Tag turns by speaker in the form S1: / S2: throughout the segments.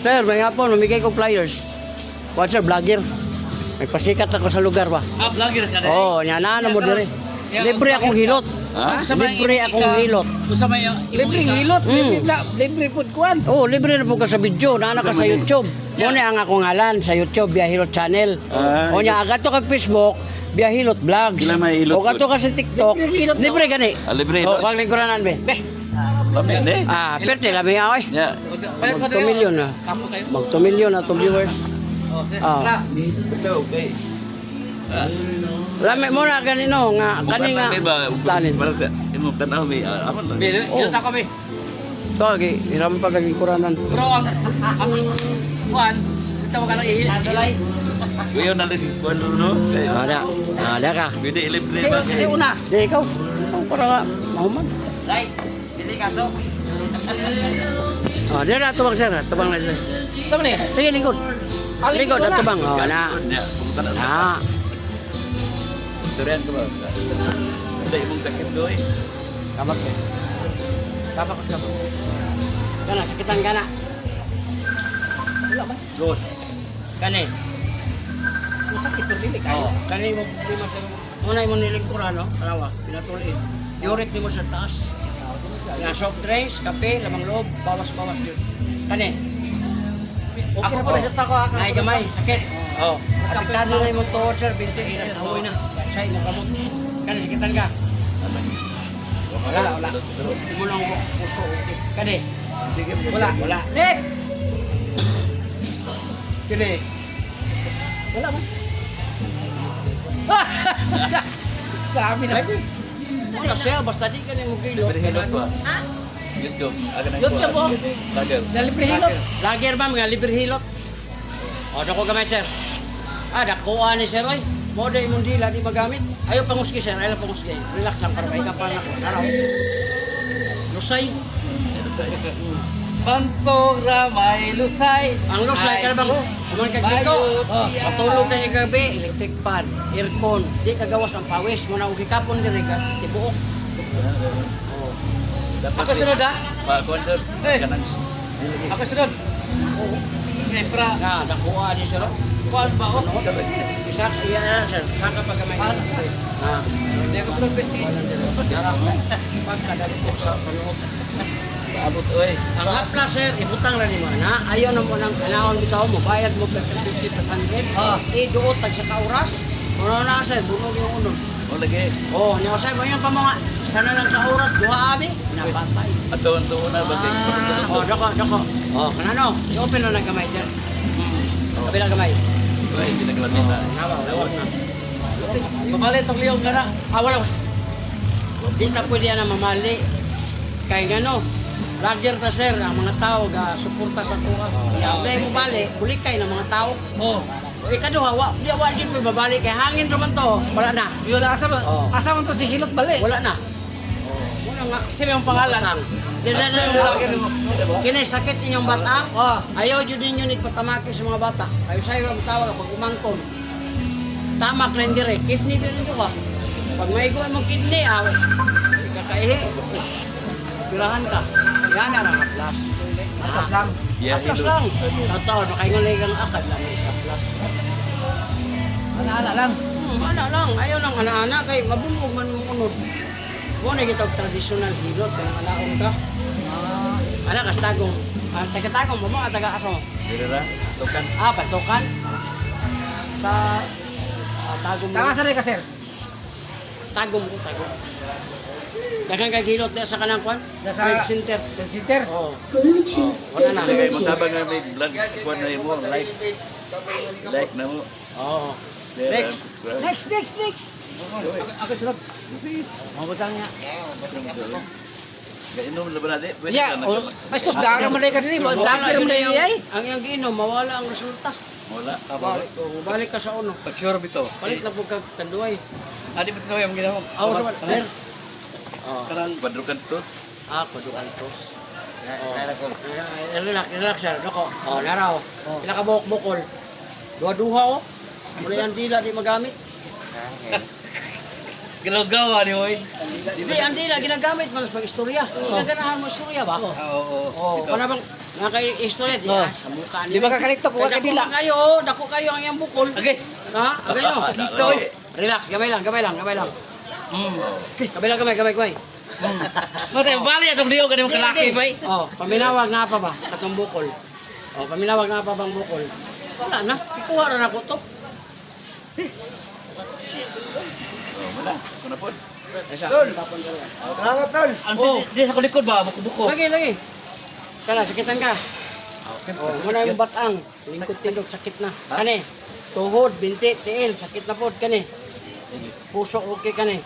S1: Sir, may hapon, mamigay ko flyers. Kuha sir, vlogger. Nagpasikat ako sa lugar ba?
S2: Vlogger ka rin?
S1: Oo, na mo dire. Libre akong hilot.
S3: Ha?
S1: Libre akong hilot.
S2: Usa may
S4: Libre hilot, libre food kuan.
S1: Oo, libre na po ka sa video, naana ka sa YouTube. Muna ang akong ngalan sa YouTube, Biyahilot Channel. O niya, agad to kag Facebook, Biyahilot Vlogs.
S3: Kailan may hilot
S1: O gato ka sa TikTok, libre gani.
S3: Libre.
S1: O, wag lingkuranan be.
S3: Labi hindi.
S1: Perte, labi nga oy.
S3: Ya.
S1: Mag 2 million na.
S2: Kapo kayo.
S1: Mag 2 million na to viewers.
S2: Oh, sir.
S1: Ah.
S2: Tara.
S3: Ito, okay.
S1: Lami mo na ganino nga, kani nga. Tanin.
S3: Para sa imong tanaw may aman lang.
S2: Bilo,
S1: Oh.
S2: ta kami.
S1: Ito, lagi, hiram pa lagi kuranan.
S2: Bro, ang kuan, sita mo ka nang ihilay.
S3: Kuya na din kuan no.
S1: Ada ka.
S3: Pwede libre ba?
S4: Kasi una.
S1: Di ikaw. Ikaw para nga, mahuman.
S4: Like, dili kaso.
S1: Oh, dia na tubang sir, tubang na sir.
S4: Tama ni.
S1: Sige, lingkod. Lingkod na tubang. Oh, na.
S3: Ya, pumunta na.
S1: Na.
S3: Turian ko ba? Ada imong sakit doy.
S1: Kamak ya. Kamak ko kamak. Kana, sakitan kana.
S4: Wala man.
S1: Good. Kani.
S4: Sakit pero dili kayo.
S1: Oh, kani mo di mo sir. Muna mo nilingkuran no, kalawa, pinatulin. Diurit ni mo sa taas. Na soft drinks, kape, lamang loob, bawas-bawas yun. Kani.
S2: Ako pa rin ako.
S1: Ay gamay, sakit. Oh. Apektado na imong tuhod sir, binti tawoy na. Say mo kamot. Kani sakitan ka. Wala. Di mo lang puso okay. Kani.
S3: Sige,
S1: Wala.
S4: Nek.
S1: Kini.
S4: Wala man. Sabi na.
S1: Wala siya, basta di ka mo kilo.
S3: Libre hilot ba? YouTube. Aga na
S4: YouTube po.
S3: Lager.
S4: Libre hilot.
S1: Lager ba mga libre hilot? O, dako gamay sir. Dakuha ni sir, oy. Moda imong dila, di magamit. Ayaw pangusgi sir, ayaw pangusgi. Relax lang para may kapal na ko. Araw. Lusay.
S2: Pantora may lusay.
S1: Ang lusay ka na bang kuman kag dito. Matulog kayo gabi, electric fan, aircon, di kagawas ang pawis mo na ug hikapon diri ka tibuok.
S2: Ako sunod ha?
S3: Pa kuan sir.
S2: Eh.
S3: Kanang
S2: Ako sunod.
S1: Oo.
S2: Nepra.
S1: Na, dakuha ni sir.
S2: Kuan ba o?
S1: Isa iya sir, saka pa gamay.
S2: Hindi ako sunod 20.
S1: Pagkadali ko sa panuot.
S3: abot oy.
S1: Ang hapla sir, ibutang ra nimo na. Ayaw na mo nang kanahon bitaw mo, bayad mo 50-100. Duot tag sa kauras. Ano na sir, bunog yung uno.
S3: O lagi.
S1: Oh, nya say mo yan pa mga sana lang sa oras duha abi. Napatay.
S3: Aton to na ba kay
S1: Oh, dako. Oh, kanano? I-open na lang kamay sir. Kabila kamay.
S3: Oy, ginagawa nila.
S1: Lawak na.
S2: Mabalit ang liyong ka na.
S1: Wala. Di ta pwede na mamali. Kay ngano, lager ta sir, ang mga tao ga suporta sa tuwa. Dahil mo bali, bulikay ng mga tao.
S2: Oh.
S1: Ikaduha, wa din mo babalik kay hangin raman to. Wala na.
S4: Yun asa ba?
S1: Oh.
S4: Asa man to si hilot bali.
S1: Wala na. Wala nga. Kasi may pangalan ang. Kini sakit inyong bata.
S4: Oh.
S1: Ayaw jud ninyo nagpatamaki sa mga bata. Ayaw sayo ang tawag pag umangkon. Tamak rin dire, kidney din ko ba? Pag may go mo kidney, away. Kakaihi. Pirahan ka. Yan na lang plus.
S4: Asap lang.
S3: Ya
S1: Plus
S3: hilot.
S1: lang. Totoo, nakaingalay kang akad lang sa plus.
S4: Ana lang.
S1: Ana lang, ayaw nang ana-ana kay mabumbog man mo unod. Mo na gitog traditional hilot kung anaon ka. Ana kas tagong. Taga-tagong mo mga taga-aso.
S3: Dire ra. Tukan.
S1: Patukan. Sa tagong mo.
S4: Tanga sa ka sir.
S1: Tagong ko, tagong. Daghang kay hilot sa kanang kwan.
S4: Sa
S1: Trade center.
S4: Center.
S1: Oo.
S5: Bluetooth
S1: Wala na.
S3: Kay
S5: disconnected.
S3: matabang na may vlog kuan na mo like. Like na mo.
S1: Oo.
S3: Share.
S1: Next.
S4: Next.
S2: Ako sunod.
S1: Mabutang niya.
S3: Kay inom laban na di. Pwede
S4: Ya,
S3: ka
S4: oh, bastos dara man ka dili, lager man dili ay.
S1: Ang iyang giinom, mawala ang resulta.
S3: Wala.
S1: Kung balik ka sa uno,
S2: Pag sure bito.
S1: balik na po ka kanduay.
S2: Adi pa tinaw yung ginawa.
S1: Aw, sa mer. Oh.
S3: Karang badrukan to.
S1: Padukan to. Relax siya. Nako. Oh, naraw. Pila ka bukol. Duha-duha oh. Muna yan dila di magamit.
S2: Galaw-gawa ni Moy.
S1: Hindi, ang dila, ginagamit mo sa pag-istorya. Ginaganahan mo istorya ba?
S2: Oo.
S1: Para bang naka-istorya, di
S4: Oh.
S1: sa mukha
S4: Di ba kakalito ko
S1: Kaya
S4: ka dila?
S1: dako kayo ang iyang bukol.
S2: Okay.
S1: Ha? Agay nyo.
S3: Dito.
S1: Relax, gamay lang. Gamay.
S2: Mate, bali atong diyo kanimo kalaki ba?
S1: Oh, paminawag nga pa ba? Katong bukol. Oh, paminawag nga pa bang bukol? Wala na. Ikuha rin ako to.
S3: Oh, wala. Kuna po.
S1: Tol.
S4: Salamat, tol.
S2: Ang di sa likod ba buko-buko.
S1: Lagi. Kana, sakitan ka. Oh, muna yung batang. Lingkod tindog, sakit na. Kani. Tuhod, binti, tiil, sakit na po. Kani. Puso, okay kani.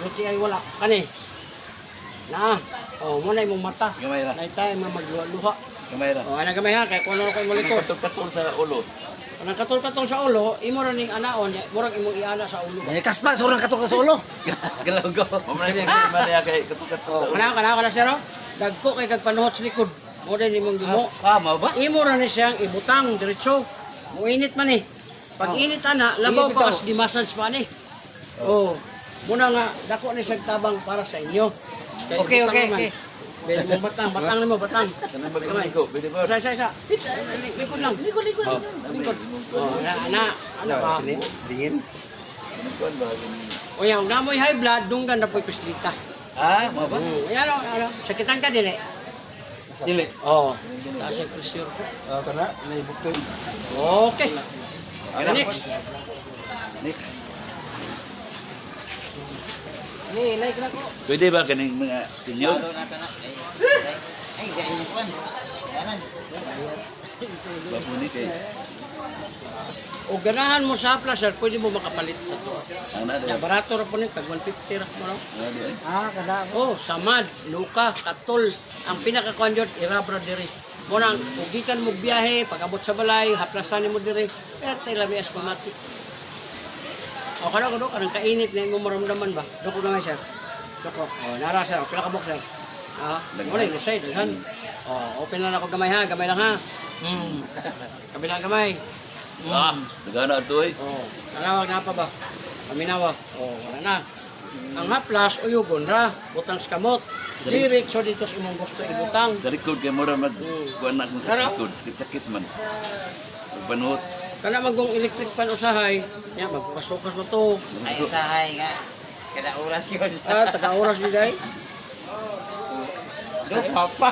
S1: Luti ay wala. Kani. Na. Oh, muna yung mata.
S3: Gamay ra.
S1: Naitay, magluha-luha.
S3: Gamay ra.
S1: Oh, ana gamay ha, kaya kung ano ko malikod.
S3: Katul-katul sa ulo.
S1: Kanang katol-katol sa ulo, imo ra ning anaon, murag imong iana sa ulo.
S4: Eh, kaspa, surang katok sa ulo.
S2: Galaw-gawa.
S3: Mamay ni mali kay katul-katul.
S1: Kana sir. Dagko kay kag panuhot sa likod. Mo din imong gimo.
S2: Kama ba?
S1: Imo ra ni siyang ibutang diretso. Muinit man eh. Pag init ana, labaw
S4: Init
S1: pa
S4: bitaw.
S1: di massage pa ni. Oh. Muna nga dako ni siyang tabang para sa inyo. Kaya
S2: Okay,
S1: ibutang
S2: okay,
S1: naman.
S2: okay.
S1: Pwede mo batang nimo, batang.
S3: Kana mag-iko, pwede ba?
S1: Isa. Likod lang. Likod. Oh, ano ba?
S3: Dingin. Kuan ba?
S1: O yan, namoy high blood, dunggan na po'y pislita.
S2: Ah, mo ba?
S1: Yan o, sakitan ka din eh.
S2: Dili.
S1: Oo. Taas yung pressure ko.
S4: Kana, naibuk ko.
S1: Okay. Next.
S3: Next.
S4: Like na ko.
S3: Pwede ba kaning mga senior? Bapo ni kay
S1: O ganahan mo sa plus, sir, pwede mo makapalit sa to.
S3: ana
S1: Ya,
S3: da.
S1: barato ra po ni, tag 150 ra mo. No?
S4: Kada.
S1: Oh, samad, luka, katol. Ang pinaka-conjure, irabra diri. Muna, ugikan mo biyahe, pag-abot sa balay, haplasan mo diri. Pero tayo labias pamati. O, kanang kainit na mo maramdaman ba? Doko gamay, sir. Doko. O, nara, sir. Pila ka box, sir. Ah, muna, ilusay, daghan. O, open na ako gamay ha, gamay lang ha. Kabilang gamay.
S3: Ah, nagana to eh.
S1: Oh, nanawag na pa ba? Paminawag. Oh, wala na. Ang haplas, uyugon ra. Butang sa kamot. Direk, so dito sa imong gusto ibutang.
S3: Sa likod kay mura mag kuan na kung sa
S1: Ano?
S3: likod, sakit man. Panuot.
S1: Kana magong electric pan usahay, nya magpasukas mo to.
S2: Ay usahay nga. Kada oras yun.
S1: Ah, taga-oras ni day.
S2: Do papa.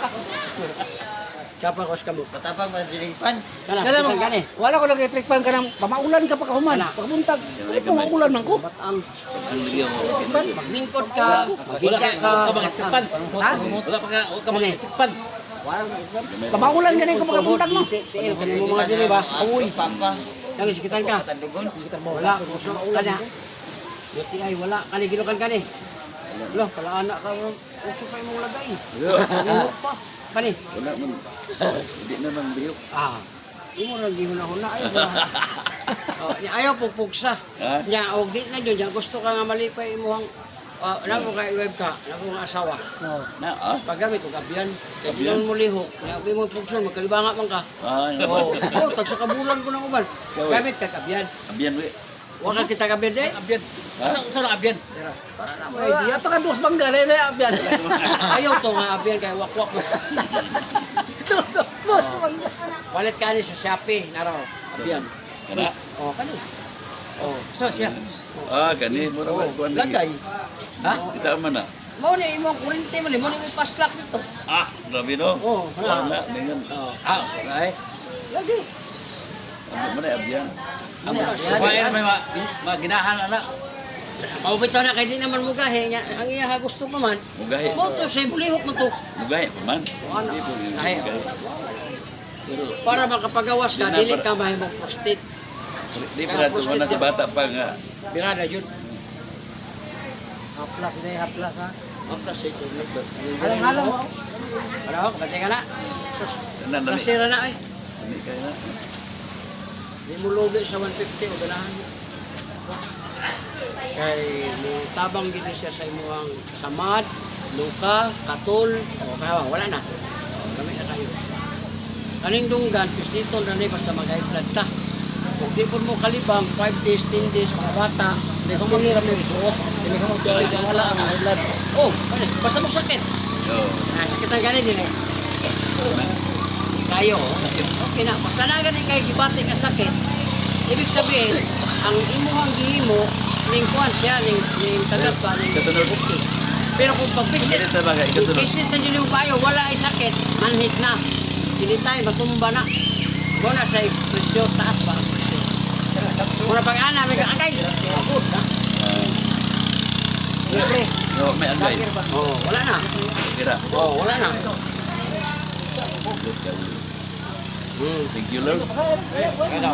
S1: Kapa ko sa kamot.
S2: Patapang ba dilingpan?
S1: Kana,
S4: Kada
S1: kitang gani.
S4: wala ko nag-electric fan ka ng pamaulan ka pa kahuman. Pagbuntag, pamaulan man ko.
S1: Batang.
S3: Ang ligaw mo.
S1: Maglingkod ka. Maghika ka.
S2: Tikpan.
S4: Ha?
S2: Wala pa ka mga tikpan.
S4: Pamaulan ka na yung pagbuntag mo.
S1: Tiil, kani mo mga dili ba?
S2: Uy, papa.
S1: Kani, sikitan ka.
S2: Tandugon.
S1: Wala, gusto kanya. Yuti ay wala. Kani, gilukan ka ni. Lo, pala anak ka. Okay pa imong lagay. Ano pa? Kani.
S3: Wala man. Hindi naman bihok.
S1: Ah. Imo ra di mo na huna ay. Oh, nya ayaw pugpugsa.
S3: Ha?
S1: Nya og di na jud nya gusto ka nga malipay imong nako kay web ka, nako nga asawa.
S3: Na ah.
S1: Paggamit og abyan, kay
S3: Abyan?
S1: dinon mo lihok, nya og mo pugson magkalibanga man ka.
S3: Ah,
S1: Oh, tag sa kabulan ko nang uban.
S3: Yaw, eh.
S1: Gamit ka kabyan.
S3: Abiyan we.
S1: Wa ka kita kabyan day.
S2: Abyan. Asa na abyan?
S1: Para na mo idea.
S4: Ato ka dos bangga na abyan.
S1: Ayaw to nga abyan kay wakwak mo.
S4: Dos bangga.
S1: Walit ka ni sa Shopee, naraw. Abyan.
S3: Kana.
S1: Oh, kani. Oh,
S2: So siya.
S3: Ah, kani mura
S1: oh,
S3: man kuan lagi.
S1: lagay.
S3: Ha? Kita man na.
S1: Mao ni imong kurente man, mo ni paslak dito.
S3: Ah, grabe no.
S1: Oh,
S3: Wala dengan.
S1: Oh,
S2: Ah, sorry.
S1: lagi.
S3: Ano man ay abiyan.
S2: Kaya may maginahan ana.
S1: Maupito na kay di naman mugahe nya. Ang iya gusto pa man.
S3: Mugahi.
S1: Mo to sa bulihok man to.
S3: Mugahi pa man.
S1: Ano?
S3: Hindi po yun.
S1: Ay.
S3: Mugahi. Pero
S1: Para makapagawas ka,
S3: Di na,
S1: dili
S3: para-
S1: ka mahimong prostate.
S3: di pa nato man sa bata pa nga.
S1: Birada yun.
S4: Haplas na haplas ha.
S1: Aplas sa ito.
S4: Halang-halang mo.
S1: Ano, kapatid ka na.
S3: Nan nani.
S1: Nasira na eh.
S3: Nani kay na.
S1: Di mo lugi sa 150 o ganahan mo. Kay mo tabang gini siya sa imuhang samad, luka, katol, o kaya wala na. O, gamit na tayo. Kaning dunggan, pisito na ni basta mag-high blood ta. Kung di po mo kalibang, 5 days, 10 days, mga bata, di ko manghirap yung suot.
S4: Hindi ka magpili ka wala ang high blood.
S1: Oh, basta mo sakit.
S3: Oo.
S1: Sakit ang ganun din eh. Kayo, okay na. Basta na ganun kayo gibati ka sakit. Ibig sabihin, ang imuhang gihimo, ning kuhan siya, ning tagat pa, ning
S3: Katunod.
S1: bukti. Pero kung pagpisit,
S3: Katunod sa bagay, katunod.
S1: pisit na dyan yung kayo, wala ay sakit, manhit na. Silitay, matumba na. Muna sa presyo, taas ba? Muna pag-ana, may kaagay. Good, ha? Libre.
S3: No, may agay.
S1: Oh, wala na.
S3: Kira.
S1: Oh, wala na.
S3: Thank you, Lord.
S1: Ano?